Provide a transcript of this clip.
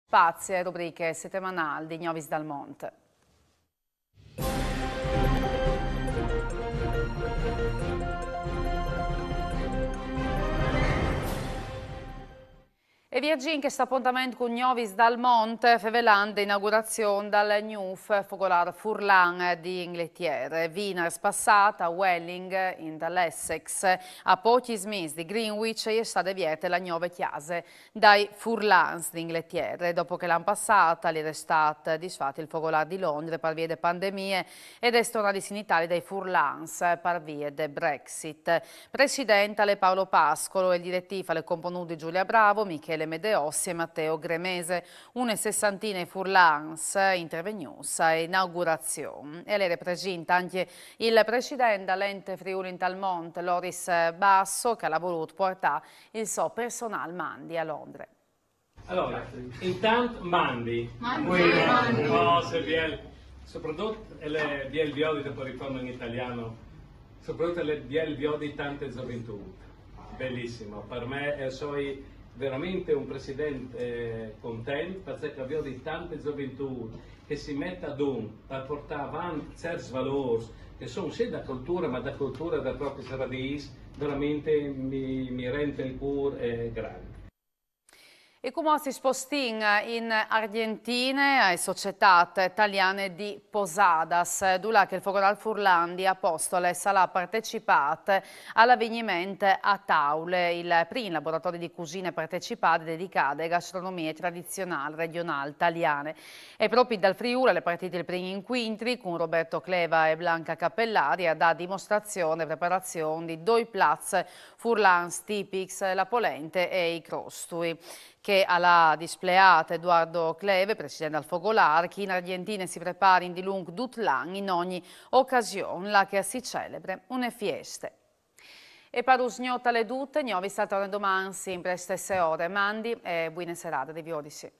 Spazi e rubriche settimanali di Gnovis dal Monte. E viaggi che sta appuntamento con Gnovis dal Monte, fevelande inaugurazione dal NUF Fogolar Furlan di Inghlettiere, Wiener spassata, Welling in dall'Essex, a pochi smis di Greenwich è stata vieta la nuova chiesa dai Furlans di Inghlettiere, dopo che l'anno passata gli è stato disfatto il Fogolar di Londra per via delle pandemie ed è tornato in Italia dai Furlans per via del Brexit. Presidente Ale Paolo Pascolo e il direttivo alle componenti Giulia Bravo, Michele Medeossi e Matteo Gremese, una sessantina di Furlans intervenuti a inaugurazione. E le rappresenta anche il presidente dell'ente Friuli in Talmonte, Loris Basso, che ha voluto portare il suo personale mandi a Londra. Allora, intanto mandi. Soprattutto le BLVO che poi ritorno in italiano, soprattutto le BLVO di tante gioventù. Bellissimo, per me sono veramente un presidente contento perché abbiamo di tante gioventù che si mette ad per portare avanti certi valori che sono sia da cultura ma da cultura da proprie radici, veramente mi rende il cuore grande. E come si spostiamo in Argentina e società italiane di Posadas, dove il Fogolar Furlandi Apostole sarà partecipato all'avvenimento a Taule, il primo laboratorio di cucine partecipate dedicato alle gastronomie tradizionali regionali italiane. E proprio dal Friuli le partite il primo incontri con Roberto Cleva e Blanca Cappellari a da dimostrazione e preparazione di due plats Furlans tipics, la polente e i crostui, che alla displeata Edoardo Cleve, presidente del Fogolar, che in Argentina si prepara in di lungo l'anno in ogni occasione la che si celebre una fiesta. E per usgnota le dute, Gnovis torna domani sempre alle stesse ore. Mandi e buone serate di Viodisi.